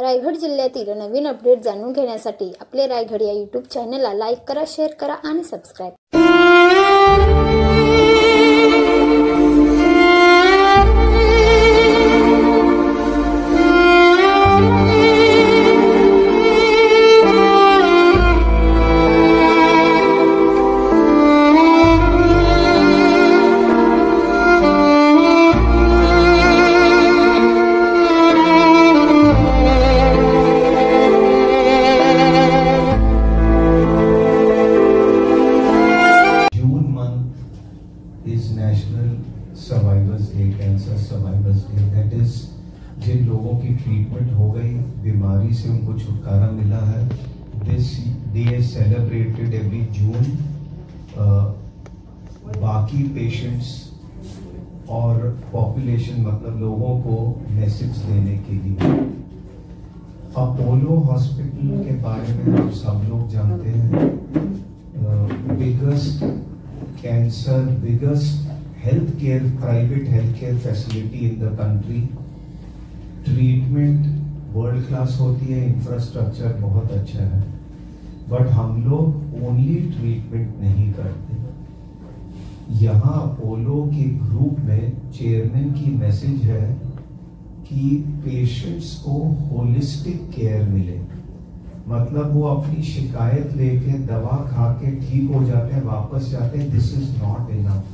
रायगड जिल्ह्यातील नवीन अपडेट जाणून घेण्यासाठी आपले रायगड या यूट्यूब चॅनलला लाईक करा, शेअर करा आणि subscribe. is National Survivors Day, Cancer Survivors Day. That is, जिन लोगों की ट्रीटमेंट हो गई, बीमारी से उनको छुटकारा मिला है, this day is celebrated every June. बाकी पेशेंट्स और पॉपुलेशन मतलब लोगों को मैसेज देने के लिए अपोलो हॉस्पिटल के बारे में आप सब लोग जानते हैं. Biggest cancer, biggest private health care facility in the country. Treatment world class होती है, इंफ्रास्ट्रक्चर बहुत अच्छा है, बट हम लोग ओनली ट्रीटमेंट नहीं करते. यहाँ अपोलो के ग्रुप में चेयरमैन की मैसेज है कि पेशेंट्स को होलिस्टिक केयर मिले. मतलब वो अपनी शिकायत लेके दवा खा के ठीक हो जाते हैं, वापस जाते हैं. This is not enough.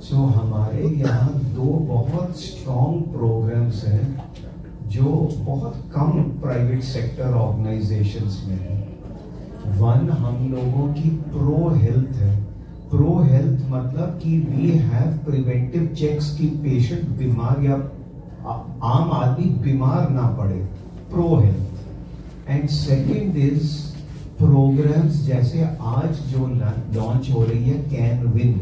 So हमारे यहाँ दो बहुत स्ट्रॉन्ग प्रोग्राम्स हैं जो बहुत कम प्राइवेट सेक्टर ऑर्गेनाइजेशंस में है. वन हम लोगों की प्रो हेल्थ है. प्रो हेल्थ मतलब कि वी हैव प्रिवेंटिव चेक्स की पेशेंट बीमार या आम आदमी बीमार ना पड़े. Pro health. And second is programs जैसे आज जो लॉन्च हो रही है कैन विन,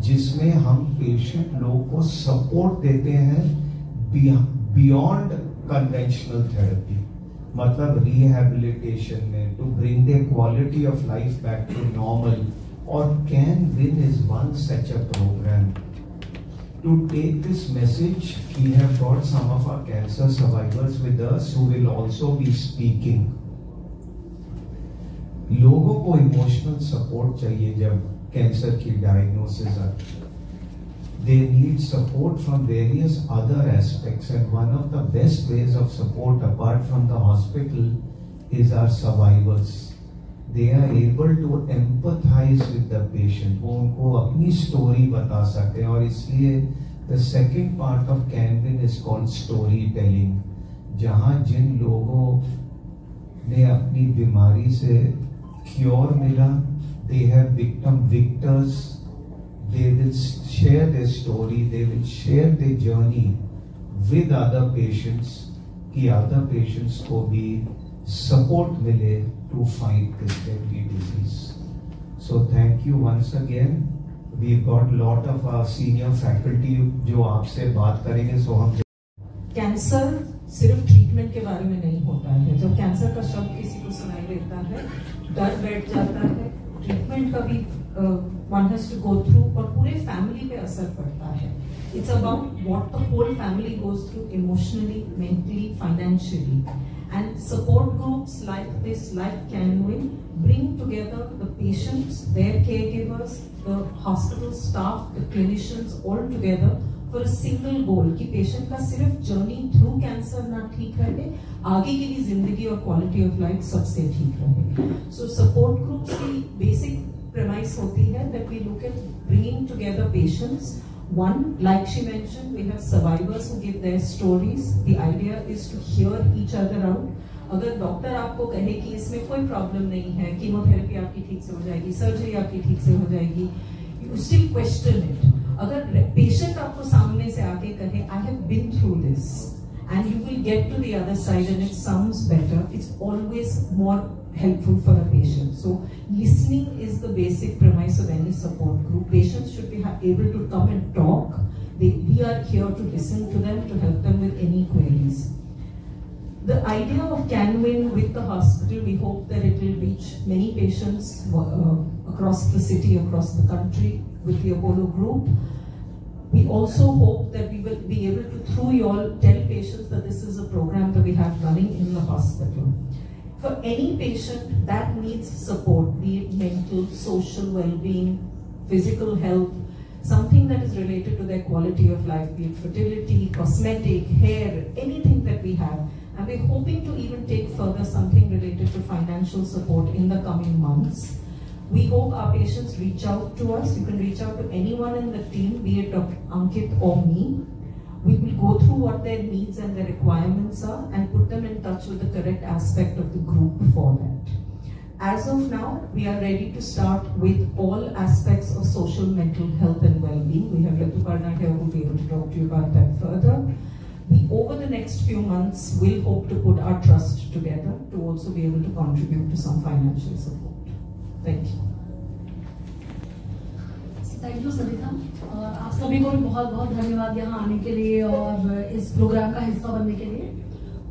जिसमें हम पेशेंट लोगों को सपोर्ट देते हैं बियॉन्ड कन्वेंशनल थेरेपी. मतलब रिहैबिलिटेशन में to bring the quality of life back to normal. और can win is one such a program. To take this message, we have got some of our cancer survivors with us who will also be speaking. लोगों को emotional support चाहिए जब cancer की diagnosis आती है. They need support from various other aspects, and one of the best ways of support apart from the hospital is our survivors. They are able to empathize with the patient. वो उनको अपनी story बता सकते हैं. और इसलिए the second part of CanWin is called storytelling, जहाँ जिन लोगों ने अपनी बीमारी से क्योर मिला, they have become victors. They will share their story. They will share their journey with other patients, कि other patients को भी support मिले to fight this deadly disease. So thank you once again. We've got lot of our senior faculty जो आपसे बात करेंगे. So हम cancer सिर्फ ट्रीटमेंट के बारे में नहीं होता है. जब कैंसर का शब्द किसी को सुनाई देता है, डर बैठ जाता है. ट्रीटमेंट का भी one has to go through और पूरे फैमिली पे असर पड़ता है. It's about what the whole family goes through emotionally, mentally, financially. And support groups like this, like CanWin, bring together the patients, their caregivers, the hospital staff, the clinicians all together for a single goal कि patient का सिर्फ journey through cancer ना ठीक रहे, आगे की भी जिंदगी और quality of life सबसे ठीक रहे. So support groups की basic premise होती है that we look at bringing together patients. One, like she mentioned, we have survivors who give their stories. The idea is to hear each other out. अगर doctor आपको कहे कि इसमें कोई problem नहीं है, कीमोथेरेपी आपकी ठीक से हो जाएगी, सर्जरी आपकी ठीक से हो जाएगी, you still question it. अगर पेशेंट आपको सामने से आके कहे I have been through this and you will get to the other side and it sounds better, it's always more helpful for a patient. So listening is the basic premise of any support group. Patients should be able to come and talk. We are here to listen to them, to help them with any queries. The idea of CanWin with the hospital, we hope that it will reach many patients across the city, across the country with the Apollo group. We also hope that we will be able to, through you all, tell patients that this is a program that we have running in the hospital. For any patient that needs support, be it mental, social well-being, physical health, something that is related to their quality of life, be it fertility, cosmetic, hair, anything that we have. And we're hoping to even take further something related to financial support in the coming months. We hope our patients reach out to us. You can reach out to anyone in the team, be it Dr. Ankit or me. We will go through what their needs and their requirements are and put them in touch with the correct aspect of the group for that. As of now, we are ready to start with all aspects of social, mental health and well-being. We have Rituparna here who will be able to talk to you about that further. We, over the next few months, will hope to put our trust together to also be able to contribute to some financial support. Thank you. Thank you Sarita, और आप सभी को भी बहुत बहुत धन्यवाद यहाँ आने के लिए और इस प्रोग्राम का हिस्सा बनने के लिए।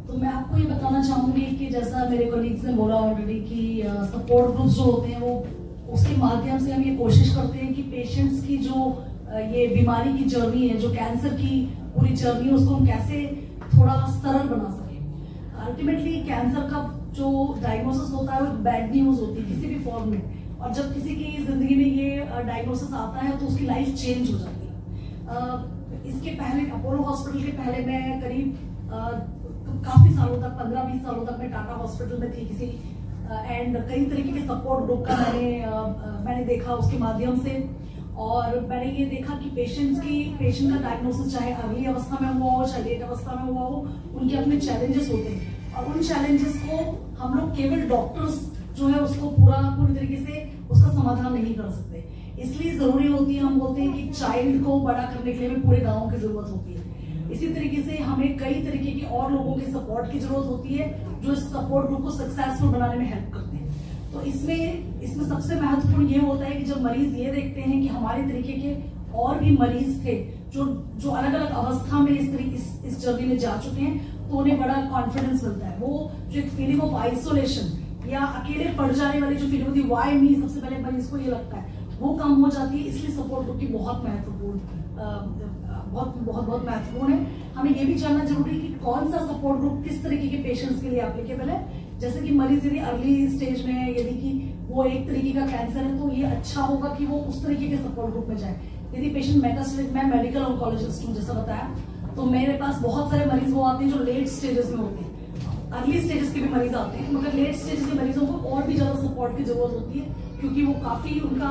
तो मैं आपको ये बताना चाहूंगी कि जैसा मेरे कोलीग्स ने बोला ऑलरेडी कि सपोर्ट ग्रुप्स जो होते हैं वो उसके माध्यम से हम ये कोशिश करते हैं कि पेशेंट्स की जो ये बीमारी की जर्नी है, जो कैंसर की पूरी जर्नी है, उसको हम कैसे थोड़ा सरल बना सकें। अल्टीमेटली कैंसर का जो डायग्नोसिस होता है वो बैड न्यूज होती है किसी भी फॉर्म में, और जब किसी की जिंदगी में ये डायग्नोसिस आता है तो उसकी लाइफ चेंज हो जाती है। इसके पहले अपोलो हॉस्पिटल के पहले मैं करीब काफी सालों तक 15-20 सालों तक मैं टाटा हॉस्पिटल में थी किसी एंड कई तरीके के सपोर्ट ग्रुप का मैंने देखा उसके माध्यम से। और मैंने ये देखा कि पेशेंट का डायग्नोसिस चाहे अर्ली अवस्था में हुआ हो चाहे लेट अवस्था में हुआ हो, उनके अपने चैलेंजेस होते हैं और उन चैलेंजेस को हम लोग केवल डॉक्टर्स जो है उसको पूरी तरीके से उसका समाधान नहीं कर सकते। इसलिए जरूरी होती है, हम बोलते हैं कि चाइल्ड को बड़ा करने के लिए हमें पूरे गांव की जरूरत होती है। इसी तरीके से हमें कई तरीके के और लोगों के सपोर्ट की जरूरत होती है जो इस सपोर्ट ग्रुप को सक्सेसफुल बनाने में हेल्प करते हैं। तो इसमें सबसे महत्वपूर्ण ये होता है कि जब मरीज ये देखते हैं कि हमारे तरीके के और भी मरीज थे जो अलग अलग अवस्था में इस जर्नी में जा चुके हैं, तो उन्हें बड़ा कॉन्फिडेंस मिलता है। वो जो एक फीलिंग ऑफ आइसोलेशन या अकेले पड़ जाने वाली जो फीलिंग होती है, व्हाई मी, सबसे पहले मरीज को ये लगता है, वो कम हो जाती है। इसलिए सपोर्ट ग्रुप की बहुत महत्वपूर्ण है। हमें ये भी जानना जरूरी है कि कौन सा सपोर्ट ग्रुप किस तरीके के पेशेंट्स के लिए एप्लीकेबल है। जैसे कि मरीज यदि अर्ली स्टेज में है, यदि कि वो एक तरीके का कैंसर है, तो ये अच्छा होगा कि वो उस तरीके के सपोर्ट ग्रुप में जाए। यदि पेशेंट मेटास्टेटिक, मैं मेडिकल ऑन्कोलॉजिस्ट हूँ जैसा बताया, तो मेरे पास बहुत सारे मरीज वो आते हैं जो लेट स्टेजेस में होते हैं। अर्ली स्टेजेस के भी मरीज आते हैं, मगर लेट स्टेजेस के मरीजों को और भी ज्यादा सपोर्ट की जरूरत होती है क्योंकि वो काफी उनका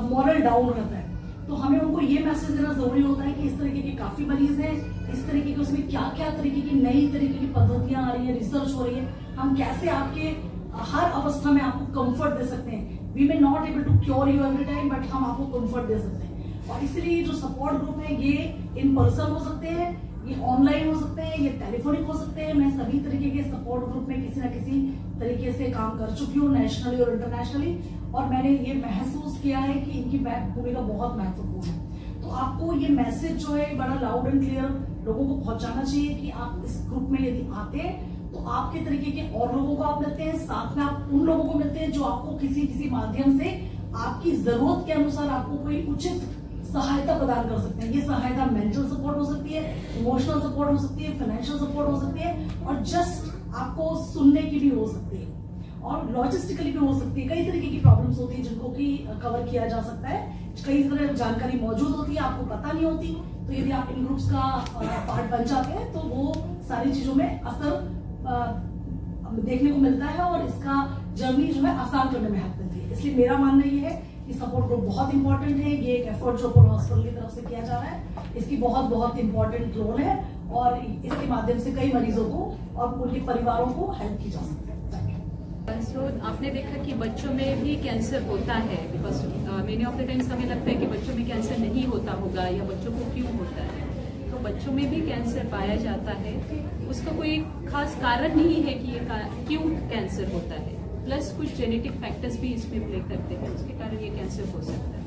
मॉरल डाउन रहता है। तो हमें उनको ये मैसेज देना जरूरी होता है कि इस तरीके के काफी मरीज हैं, इस तरीके के उसमें क्या क्या तरीके की नई तरीके की पद्धतियां आ रही है, रिसर्च हो रही है, हम कैसे आपके हर अवस्था में आपको कंफर्ट दे सकते हैं। We may not able to cure you every time, but हम आपको कंफर्ट दे सकते हैं। और इसलिए जो सपोर्ट ग्रुप है ये इन पर्सन हो सकते हैं, ये ऑनलाइन हो सकते हैं, ये टेलीफोनिक हो सकते हैं। मैं सभी तरीके के सपोर्ट ग्रुप में किसी न किसी तरीके से काम कर चुकी हूँ, नेशनली और इंटरनेशनली, और मैंने ये महसूस किया है कि इनकी भूमिका बहुत महत्वपूर्ण है। तो आपको ये मैसेज जो है बड़ा लाउड एंड क्लियर लोगों को पहुंचाना चाहिए कि आप इस ग्रुप में यदि आते हैं तो आपके तरीके के और लोगों को आप मिलते हैं, साथ में आप उन लोगों को मिलते हैं जो आपको किसी माध्यम से आपकी जरूरत के अनुसार आपको कोई उचित सहायता प्रदान कर सकते हैं। ये सहायता मेंटल सपोर्ट हो सकती है, इमोशनल सपोर्ट हो सकती है, फाइनेंशियल सपोर्ट हो सकती है, और जस्ट आपको सुनने की भी हो सकती है, और लॉजिस्टिकली भी हो सकती है। कई तरीके की प्रॉब्लम्स होती है जिनको कि कवर किया जा सकता है। कई तरह जानकारी मौजूद होती है, आपको पता नहीं होती, तो यदि आप इन ग्रुप्स का पार्ट बन जाते हैं तो वो सारी चीजों में असर देखने को मिलता है और इसका जर्नी जो है आसान करने में हेल्प मिलती है। इसलिए मेरा मानना ये है कि सपोर्ट ग्रुप बहुत इंपॉर्टेंट है। ये एक एफर्ट जो अपोलो हॉस्पिटल की तरफ से किया जा रहा है, इसकी बहुत इंपॉर्टेंट रोल है, और इसके माध्यम से कई मरीजों को और उनके परिवारों को हेल्प की जा सकती है। आपने देखा कि बच्चों में भी कैंसर होता है, because many of the times हमें लगता है कि बच्चों में कैंसर नहीं होता होगा या बच्चों को क्यों होता है। तो बच्चों में भी कैंसर पाया जाता है, उसका कोई खास कारण नहीं है कि ये क्यों कैंसर होता है, प्लस कुछ जेनेटिक फैक्टर्स भी इसमें प्ले करते हैं, उसके कारण ये कैंसर हो सकता है।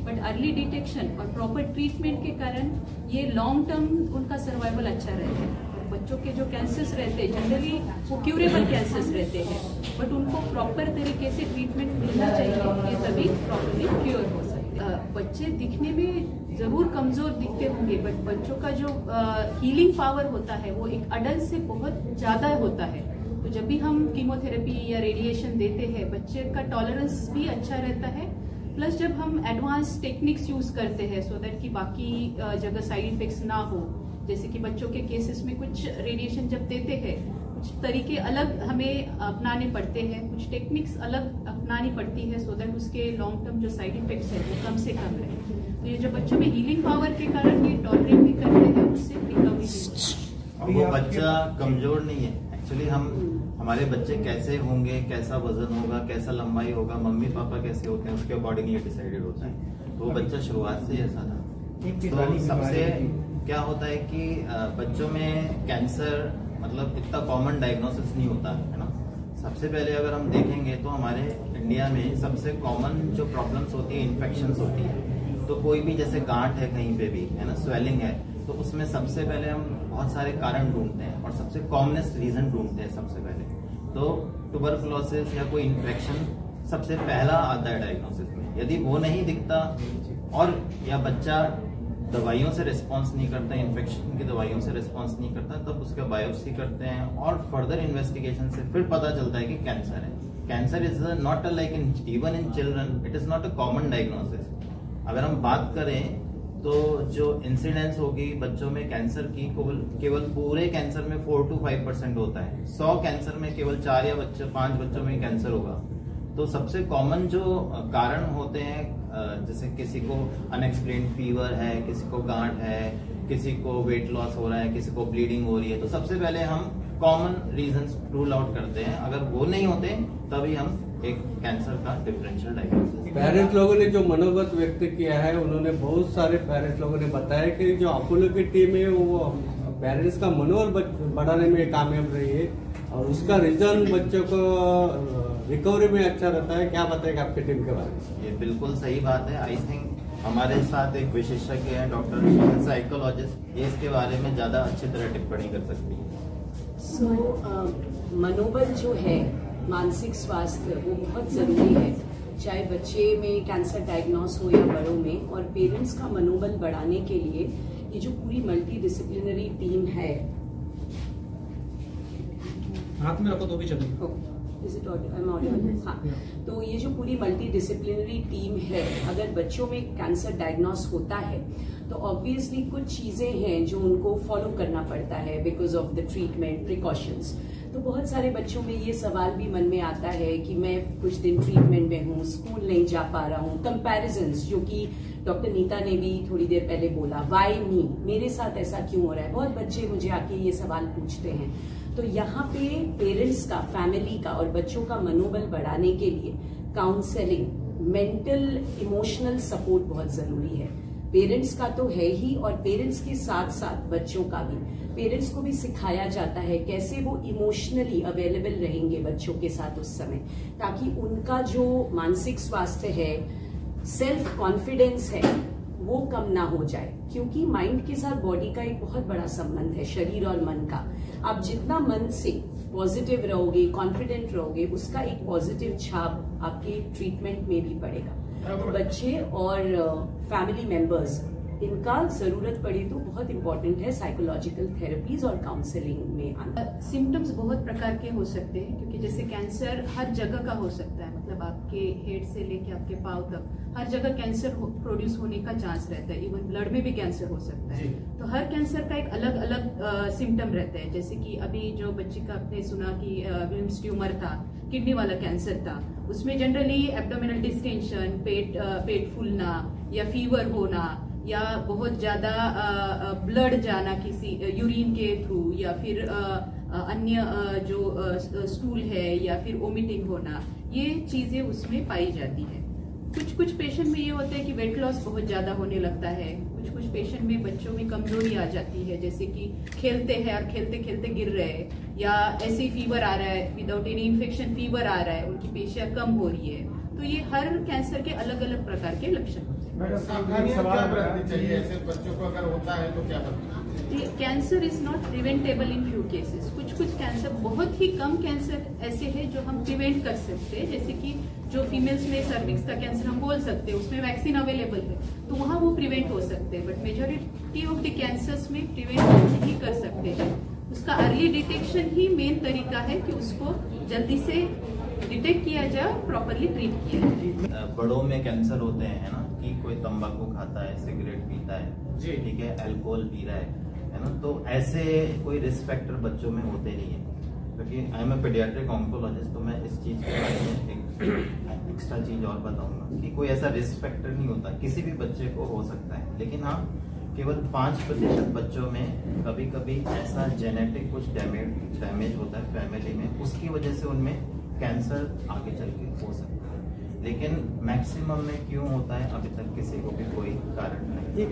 बट अर्ली डिटेक्शन और प्रॉपर ट्रीटमेंट के कारण ये लॉन्ग टर्म उनका सर्वाइवल अच्छा रहता है। बच्चों के जो कैंसर्स रहते हैं जनरली वो क्यूरेबल कैंसर्स रहते हैं, बट उनको प्रॉपर तरीके से ट्रीटमेंट मिलना चाहिए, ये तभी प्रॉपरली क्योर हो सकते हैं। बच्चे दिखने में जरूर कमजोर दिखते होंगे, बट बच्चों का जो हीलिंग पावर होता है वो एक अडल्ट से बहुत ज्यादा होता है। तो जब भी हम कीमोथेरेपी या रेडिएशन देते हैं, बच्चे का टॉलरेंस भी अच्छा रहता है। प्लस जब हम एडवांस टेक्निक्स यूज करते हैं सो दैट कि बाकी जगह साइड इफेक्ट्स ना हो, जैसे कि बच्चों के केसेस में कुछ रेडिएशन जब देते हैं कुछ तरीके अलग हमें अपनाने पड़ते हैं, कुछ टेक्निक्स अलग अपनानी पड़ती है सो दैट उसके लॉन्ग टर्म जो साइड इफेक्ट्स है वो कम से कम रहे। तो ये जो बच्चों में हीलिंग पावर के कारण ये टॉलरेट भी करते हैं, उससे रिकवरी। वो बच्चा कमजोर नहीं है एक्चुअली। हमारे बच्चे कैसे होंगे, कैसा वजन होगा, कैसा लंबाई होगा, मम्मी पापा कैसे होते हैं, उसके अकॉर्डिंगली डिसाइडेड होता है। तो वो बच्चा शुरुआत से ऐसा था। तो सबसे क्या होता है कि बच्चों में कैंसर मतलब इतना कॉमन डायग्नोसिस नहीं होता है ना। सबसे पहले अगर हम देखेंगे तो हमारे इंडिया में सबसे कॉमन जो प्रॉब्लम्स होती है इन्फेक्शंस होती है। तो कोई भी जैसे गांठ है कहीं पे भी है ना, स्वेलिंग है, तो उसमें सबसे पहले हम बहुत सारे कारण ढूंढते हैं और सबसे कॉमनेस्ट रीजन ढूंढते हैं सबसे पहले। तो ट्यूबरकुलोसिस या कोई इन्फेक्शन सबसे पहला आता है डायग्नोसिस में। यदि वो नहीं दिखता और या बच्चा दवाइयों से रिस्पॉन्स नहीं करता, इन्फेक्शन की दवाइयों से रिस्पॉन्स नहीं करता, तब उसका बायोप्सी करते हैं और फर्दर इन्वेस्टिगेशन से फिर पता चलता है कि कैंसर है। Cancer is not like even in children, it is not a common diagnosis. अगर हम बात करें तो जो इंसिडेंस होगी बच्चों में कैंसर की केवल पूरे कैंसर में 4 to 5% होता है। 100 कैंसर में केवल 4 या 5 बच्चों में कैंसर होगा। तो सबसे कॉमन जो कारण होते हैं, जैसे किसी को अनएक्सप्लेन्ड फीवर है, किसी को गांठ है, किसी को वेट लॉस हो रहा है, किसी को ब्लीडिंग हो रही है, तो सबसे पहले हम कॉमन रीजंस रूल आउट करते हैं। अगर वो नहीं होते तभी हम एक कैंसर का डिफरेंशियल डायग्नोसिस। पेरेंट्स लोगों ने जो मनोगत व्यक्त किया है, उन्होंने बहुत सारे पेरेंट्स लोगों ने बताया कि जो अपोलो की टीम है वो पेरेंट्स का मनोबल बढ़ाने में कामयाब रही है और उसका रीजन बच्चों को रिकवरी में अच्छा रहता है। क्या बताएगा आपकी टीम के बारे में? ये बिल्कुल सही बात है। आई थिंक हमारे साथ एक विशेषज्ञ है डॉक्टर साइकोलॉजिस्ट, ये इसके बारे में ज्यादा अच्छी तरह टिप्पणी कर सकती है। मनोबल जो है, मानसिक स्वास्थ्य, वो बहुत जरूरी है, चाहे बच्चे में कैंसर डायग्नोस हो या बड़ों में। और पेरेंट्स का मनोबल बढ़ाने के लिए ये जो पूरी मल्टी डिसिप्लिनरी टीम है, हाथ में रखो तो भी चलेगा। हाँ, तो ये जो पूरी मल्टी डिसिप्लिनरी टीम है, अगर बच्चों में कैंसर डायग्नोस होता है तो ऑब्वियसली कुछ चीजें हैं जो उनको फॉलो करना पड़ता है because of the treatment precautions. तो बहुत सारे बच्चों में ये सवाल भी मन में आता है कि मैं कुछ दिन ट्रीटमेंट में हूँ, स्कूल नहीं जा पा रहा हूँ। कंपैरिजंस, जो कि डॉक्टर नीता ने भी थोड़ी देर पहले बोला, व्हाई मी, मेरे साथ ऐसा क्यों हो रहा है। बहुत बच्चे मुझे आके ये सवाल पूछते हैं। तो यहाँ पे पेरेंट्स का, फैमिली का और बच्चों का मनोबल बढ़ाने के लिए काउंसलिंग, मेंटल इमोशनल सपोर्ट बहुत जरूरी है। पेरेंट्स का तो है ही, और पेरेंट्स के साथ साथ बच्चों का भी। पेरेंट्स को भी सिखाया जाता है कैसे वो इमोशनली अवेलेबल रहेंगे बच्चों के साथ उस समय, ताकि उनका जो मानसिक स्वास्थ्य है, सेल्फ कॉन्फिडेंस है, वो कम ना हो जाए। क्योंकि माइंड के साथ बॉडी का एक बहुत बड़ा संबंध है, शरीर और मन का। आप जितना मन से पॉजिटिव रहोगे, कॉन्फिडेंट रहोगे, उसका एक पॉजिटिव छाप आपके ट्रीटमेंट में भी पड़ेगा। तो बच्चे और फैमिली मेंबर्स, इनका जरूरत पड़ी तो बहुत इंपॉर्टेंट है साइकोलॉजिकल थेरेपीज और काउंसलिंग में आना। सिम्टम्स बहुत प्रकार के हो सकते हैं, क्योंकि जैसे कैंसर हर जगह का हो सकता है, मतलब आपके हेड से लेके आपके पाँव तक हर जगह कैंसर प्रोड्यूस होने का चांस रहता है। इवन ब्लड में भी कैंसर हो सकता है। तो हर कैंसर का एक अलग अलग सिम्टम रहता है। जैसे कि अभी जो बच्ची का आपने सुना कि विल्म्स ट्यूमर था, किडनी वाला कैंसर था, उसमें जनरली एब्डोमिनल डिस्टेंशन, पेट फूलना या फीवर होना या बहुत ज्यादा ब्लड जाना किसी यूरिन के थ्रू, या फिर अन्य जो स्टूल है, या फिर वोमिटिंग होना, ये चीजें उसमें पाई जाती है। कुछ पेशेंट में ये होता है कि वेट लॉस बहुत ज्यादा होने लगता है। कुछ पेशेंट में बच्चों में कमजोरी आ जाती है, जैसे कि खेलते हैं और खेलते खेलते गिर रहे हैं, या ऐसे ही फीवर आ रहा है, विदाउट एनी इन्फेक्शन फीवर आ रहा है, उनकी पेशियां कम हो रही है। तो ये हर कैंसर के अलग अलग प्रकार के लक्षण होते हैं। ऐसे बच्चों को अगर होता है तो क्या करना? Cancer is not preventable in few cases. कुछ कुछ कैंसर, बहुत ही कम कैंसर ऐसे हैं जो हम प्रिवेंट कर सकते हैं, जैसे कि जो फीमेल्स में सर्विक्स का कैंसर हम बोल सकते हैं, उसमें वैक्सीन अवेलेबल है तो वहाँ वो प्रिवेंट हो सकते हैं, but majority of the cancers में प्रिवेंट नहीं कर सकते हैं। उसका अर्ली डिटेक्शन ही मेन तरीका है कि उसको जल्दी से डिटेक्ट किया जाए, प्रॉपरली ट्रीट किया जाए। बड़ों में कैंसर होते हैं ना, कि कोई तंबाकू खाता है, सिगरेट पीता है, ठीक है, अल्कोहल पी रहा है ना, तो ऐसे कोई रिस्क फैक्टर बच्चों में होते नहीं है। क्योंकि I am a paediatric oncologist, तो मैं इस चीज के बारे में एक एक्स्ट्रा चीज और बताऊंगा कि कोई ऐसा रिस्क फैक्टर नहीं होता, किसी भी बच्चे को हो सकता है, लेकिन हाँ केवल 5% बच्चों में कभी कभी ऐसा जेनेटिक कुछ डैमेज होता है फैमिली में, उसकी वजह से उनमें कैंसर आगे चल के हो सकता है, लेकिन मैक्सिमम में क्यों होता है अभी तक किसी को भी कोई कारण नहीं।